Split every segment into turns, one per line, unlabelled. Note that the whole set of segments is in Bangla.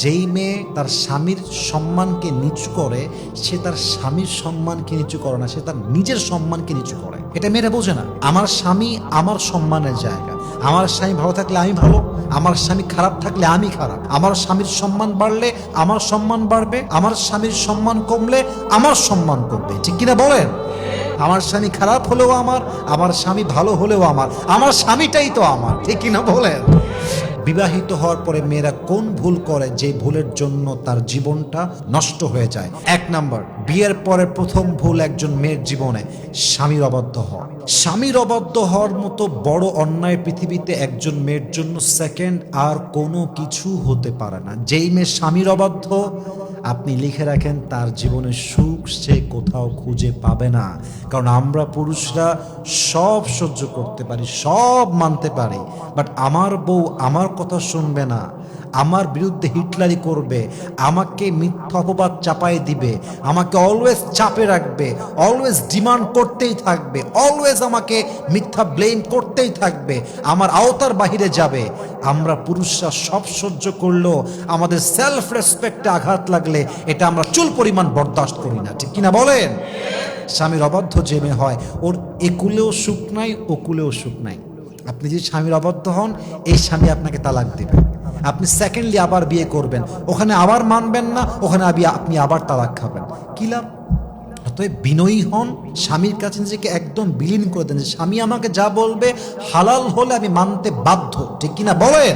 যেই মেয়ে তার স্বামীর সম্মানকে নিচু করে, সে তার স্বামীর সম্মানকে নিচু করে না, সে তার নিজের সম্মানকে নিচু করে। এটা মেয়েরা বোঝে না। আমার স্বামী আমার সম্মানের জায়গা। আমার স্বামী ভালো থাকলে আমি ভালো, আমার স্বামী খারাপ থাকলে আমি খারাপ। আমার স্বামীর সম্মান বাড়লে আমার সম্মান বাড়বে, আমার স্বামীর সম্মান কমলে আমার সম্মান কমবে। ঠিক কিনা বলেন? আমার স্বামী খারাপ হলেও আমার স্বামী ভালো হলেও আমার স্বামীটাই তো আমার। ঠিক কিনা বলেন? বিবাহিত হওয়ার পরে মেয়েরা কোন ভুল করে যে ভুলের জন্য তার জীবনটা নষ্ট হয়ে যায়? 1 নাম্বার, বিয়ের পরে প্রথম ভুল একজন মেয়ের জীবনে স্বামীর অবাধ্য হওয়া। স্বামীর অবাধ্য হওয়ার মতো বড় অন্যায় পৃথিবীতে একজন মেয়ের জন্য সেকেন্ড আর কোনো কিছু হতে পারে না। যেই মেয়ে স্বামীর অবাধ্য, আপনি লিখে রাখেন তার জীবনের সুখ সে কোথাও খুঁজে পাবে না। কারণ আমরা পুরুষরা সব সহ্য করতে পারি, সব মানতে পারি, বাট আমার বউ আমার কথা শুনবে না, আমার বিরুদ্ধে হিটলারি করবে, আমাকে মিথ্যা অপবাদ চাপাই দিবে, আমাকে অলওয়েজ চাপে রাখবে, অলওয়েজ ডিমান্ড করতেই থাকবে, অলওয়েজ আমাকে মিথ্যা ব্লেম করতেই থাকবে, আমার আওতার বাহিরে যাবে। আমরা পুরুষরা সব সহ্য করলেও আমাদের সেলফ রেসপেক্টে আঘাত লাগলে এটা আমরা চুল পরিমাণ বরদাস্ত করি না। ঠিক কিনা বলেন? স্বামীর অবাধ্য যে মেয়ে হয়, ওর একুলেও সুখ নাই, ওকুলেও সুখ নাই। আপনি যদি স্বামীর অবাধ্য হন, এই স্বামী আপনাকে তালাক দেবে। আপনি সেকেন্ডলি আবার বিয়ে করবেন, ওখানে আবার মানবেন না, ওখানে আপনি আবার তালাক খাবেন। কি লাভ? অতএব বিনয়ী হন, স্বামীর কাছে নিজেকে একদম বিলীন করে দেন যে স্বামী আমাকে যা বলবে হালাল হলে আমি মানতে বাধ্য। ঠিক কিনা বলেন?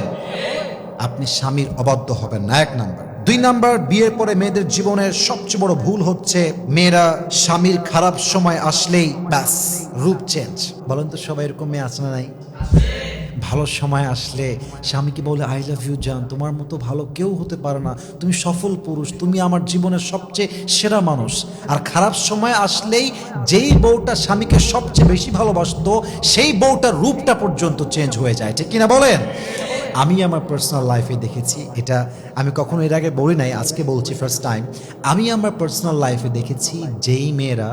আপনি স্বামীর অবাধ্য হবেন না। 1 নাম্বার। 2 নাম্বার, বিয়ের পরে মেয়েদের জীবনের সবচেয়ে বড় ভুল হচ্ছে মেয়েরা স্বামীর খারাপ সময় আসলেই ব্যাস রূপ চেঞ্জ। বলেন তো সবাই এরকম মেয়ে আছে না নাই? ভালো সময় আসলে স্বামীকে বলে আই লাভ ইউ জান, তোমার মতো ভালো কেউ হতে পারে না, তুমি সফল পুরুষ, তুমি আমার জীবনের সবচেয়ে সেরা মানুষ। আর খারাপ সময় আসলেই যেই বউটা স্বামীকে সবচেয়ে বেশি ভালোবাসতো, সেই বউটার রূপটা পর্যন্ত চেঞ্জ হয়ে যায়। ঠিক কিনা বলেন? আমি আমার পার্সোনাল লাইফে দেখেছি, এটা আমি কখনো এর আগে বলি নাই, আজকে বলছি ফার্স্ট টাইম। আমি আমার পার্সোনাল লাইফে দেখেছি যেই মেয়েরা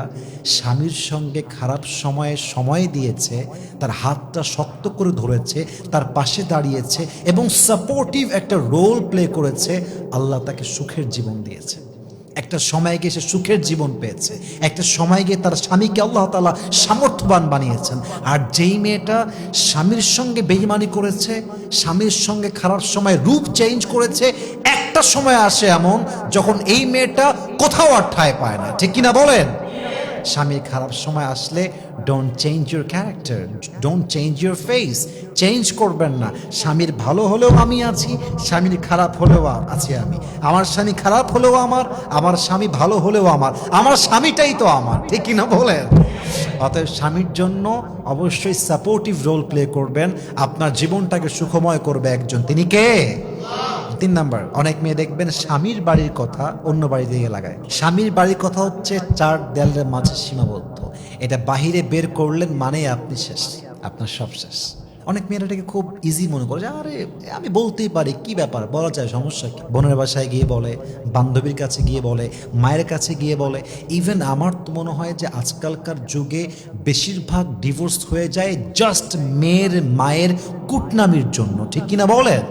স্বামীর সঙ্গে খারাপ সময়ে সময় দিয়েছে, তার হাতটা শক্ত করে ধরেছে, তার পাশে দাঁড়িয়েছে এবং সাপোর্টিভ একটা রোল প্লে করেছে, আল্লাহ তাকে সুখের জীবন দিয়েছে। একটা সময় গিয়ে সে সুখের জীবন পেয়েছে, একটা সময় গিয়ে তার স্বামীকে আল্লাহ তাআলা সামর্থ্যবান বানিয়েছেন। আর যেই মেয়েটা স্বামীর সঙ্গে বেঈমানি করেছে, স্বামীর সঙ্গে খারাপ সময় রূপ চেঞ্জ করেছে, একটা সময় আসে এমন যখন এই মেয়েটা কোথাও আর ঠাঁই পায় না। ঠিক কিনা বলেন? স্বামীর খারাপ সময় আসলে don't change your character, don't change your face, change করবেন না। স্বামীর ভালো হলেও আমি আছি, স্বামীর খারাপ হলেও আছি আমি। আমার স্বামী খারাপ হলেও আমার স্বামী ভালো হলেও আমার স্বামীটাই তো আমার। ঠিক কিনা বলেন? অতএব স্বামীর জন্য অবশ্যই সাপোর্টিভ রোল প্লে করবেন, আপনার জীবনটাকে সুখময় করবে একজন, তিনি কে? 3 নাম্বার, অনেক মেয়ে দেখবেন স্বামীর বাড়ির কথা অন্য বাড়ি দিয়ে লাগায়। স্বামীর বাড়ির কথা হচ্ছে 4 দেয়ালের মাঝে সীমাবদ্ধ, এটা বাহিরে বের করলেন মানে আপনি শেষ, আপনার সব শেষ। অনেক মেয়েরা এটাকে খুব ইজি মনে করে যে আরে আমি বলতেই পারি, কি ব্যাপার, বলা যায়, সমস্যা কি? বোনের বাসায় গিয়ে বলে, বান্ধবীর কাছে গিয়ে বলে, মায়ের কাছে গিয়ে বলে। ইভেন আমার তো মনে হয় যে আজকালকার যুগে বেশিরভাগ ডিভোর্স হয়ে যায় জাস্ট মেয়ের মায়ের কুটনামির জন্য। ঠিক কিনা বলেন?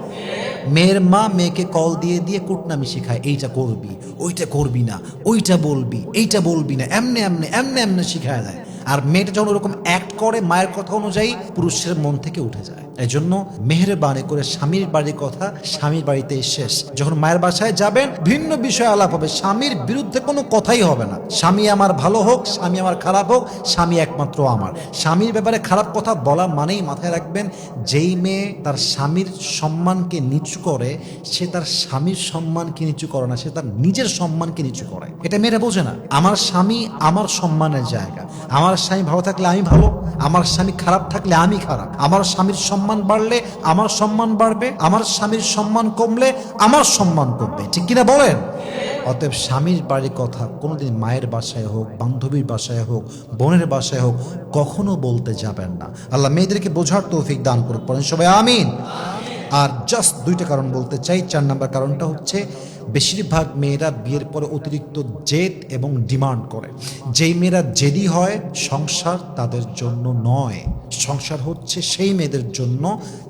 মেয়ের মা মেয়েকে কল দিয়ে দিয়ে কুটনামি শেখায়, এইটা করবি, ওইটা করবি না, ওইটা বলবি, এইটা বলবি না, এমনে এমনে এমনে এমনে শিখায় দেয়। আর মেয়েটা যখন ওরকম অ্যাক্ট করে মায়ের কথা অনুযায়ী, পুরুষের মন থেকে উঠে যায়। এই জন্য মেহেরবানি করে স্বামীর বাড়ির কথা স্বামীর বাড়িতেই শেষ। যখন মায়ের বাসায় যাবেন ভিন্ন বিষয় আলাপ হবে, স্বামীর বিরুদ্ধে কোনো কথাই হবে না। স্বামী আমার ভালো হোক, স্বামী আমার খারাপ হোক, স্বামী একমাত্র আমার। স্বামীর ব্যাপারে খারাপ কথা বলা মানেই মাথায় রাখবেন, যেই মেয়ে তার স্বামীর সম্মানকে নিচু করে, সে তার স্বামীর সম্মানকে নিচু করে না, সে তার নিজের সম্মানকে নিচু করে। এটা মেয়েরা বোঝে না। আমার স্বামী আমার সম্মানের জায়গা। আমার স্বামী ভালো থাকলে আমি ভালো, আমার স্বামী খারাপ থাকলে আমি খারাপ। আমার স্বামীর সম্মান বাড়লে আমার সম্মান বাড়বে, আমার স্বামীর সম্মান কমলে আমার সম্মান কমবে। ঠিক কিনা বলেন? অতএব স্বামীর বাড়ির কথা কোনোদিন মায়ের বাসায় হোক, বান্ধবীর বাসায় হোক, বোনের বাসায় হোক, কখনো বলতে যাবেন না। আল্লাহ মেয়েদেরকে বোঝার তৌফিক দান করুক। পড়েন সবাই আমিন। আর জাস্ট দুইটা কারণ বলতে চাই। 4 নাম্বার কারণটা হচ্ছে বেশিরভাগ মেয়েরা বিয়ের পরে অতিরিক্ত জেদ এবং ডিমান্ড করে। যেই মেয়েরা জেদি হয় সংসার তাদের জন্য নয়। সংসার হচ্ছে সেই মেয়েদের জন্য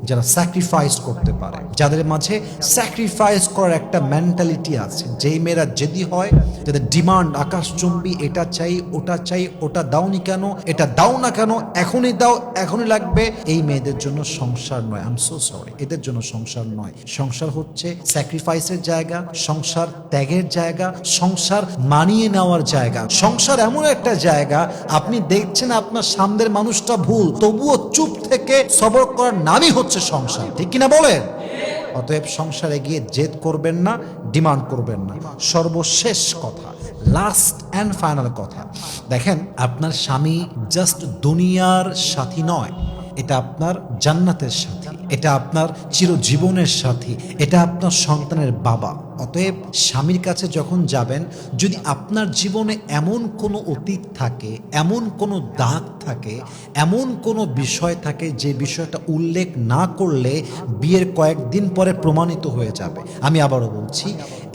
যারা স্যাক্রিফাইস করতে পারে, যাদের মাঝে স্যাক্রিফাইস করার একটা মেন্টালিটি আছে। যেই মেয়েরা জেদি হয়, যাদের ডিমান্ড আকাশচুম্বী, এটা চাই ওটা চাই, ওটা দাওনি কেন, এটা দাও না কেন, এখনই দাও, এখনই লাগবে, এই মেয়েদের জন্য সংসার নয়। আই এম সো সরি, এদের জন্য সংসার নয়। সংসার হচ্ছে স্যাক্রিফাইসের জায়গা, সংসার ত্যাগের জায়গা, সংসার মানিয়ে নেওয়ার জায়গা। সংসার এমন একটা জায়গা, আপনি দেখছেন আপনার সামনের মানুষটা ভুল, তবুও চুপ থেকে সবর করার নামই হচ্ছে সংসার, ঠিক কিনা বলেন? অতএব সংসারে গিয়ে জেদ করবেন না, ডিমান্ড করবেন না। সর্বশেষ কথা, লাস্ট অ্যান্ড ফাইনাল কথা, দেখেন আপনার স্বামী জাস্ট দুনিয়ার সাথী নয়, এটা আপনার জান্নাতের সাথী, এটা আপনার চিরজীবনের সাথী, এটা আপনার সন্তানের বাবা। অতএব স্বামীর কাছে যখন যাবেন, যদি আপনার জীবনে এমন কোনো অতীত থাকে, এমন কোনো দাগ থাকে, এমন কোনো বিষয় থাকে যে বিষয়টা উল্লেখ না করলে বিয়ের কয়েকদিন পরে প্রমাণিত হয়ে যাবে, আমি আবারও বলছি,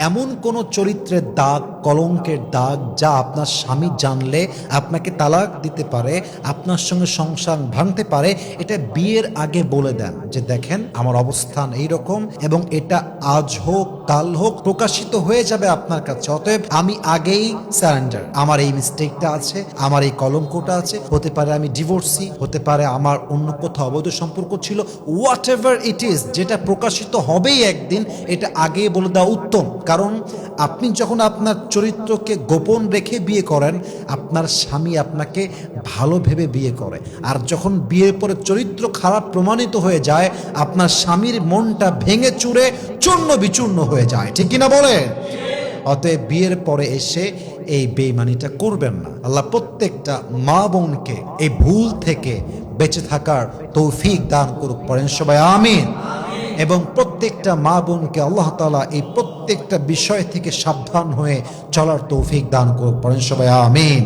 এমন কোনো চরিত্রের দাগ, কলঙ্কের দাগ যা আপনার স্বামী জানলে আপনাকে তালাক দিতে পারে, আপনার সঙ্গে সংসার ভাঙতে পারে, এটা বিয়ের আগে বলে দেন যে দেখেন আমার অবস্থান এইরকম এবং এটা আজ হোক কাল হোক প্রকাশিত হয়ে যাবে আপনার কাছে। অতএব আমি আগেই সারেন্ডার, আমার এই মিস্টেকটা আছে, আমার এই কলঙ্কটা আছে, হতে পারে আমি ডিভোর্সি, হতে পারে আমার অন্য কোথাও অবৈধ সম্পর্ক ছিল, হোয়াট এভার ইট ইজ, যেটা প্রকাশিত হবেই একদিন, এটা আগেই বলে দেওয়া উত্তম। কারণ আপনি যখন আপনার চরিত্রকে গোপন রেখে বিয়ে করেন, আপনার স্বামী আপনাকে ভালো ভেবে বিয়ে করে, আর যখন বিয়ের পরে চরিত্র খারাপ প্রমাণিত হয়ে যায়, আপনার স্বামীর মনটা ভেঙে চুরে চূর্ণ বিচূর্ণ হয়ে যায়, ঠিক কিনা বলে? অতএব বিয়ের পরে এসে এই বেঈমানিটা করবেন না। আল্লাহ প্রত্যেকটা মা বোনকে এই ভুল থেকে বেঁচে থাকার তৌফিক দান করুক, পড়েন সবাই আমিন। এবং প্রত্যেকটা মা বোনকে আল্লাহ তাআলা এই প্রত্যেকটা বিষয় থেকে সাবধান হয়ে চলার তৌফিক দান করুক, পড়েন সবাই আমিন।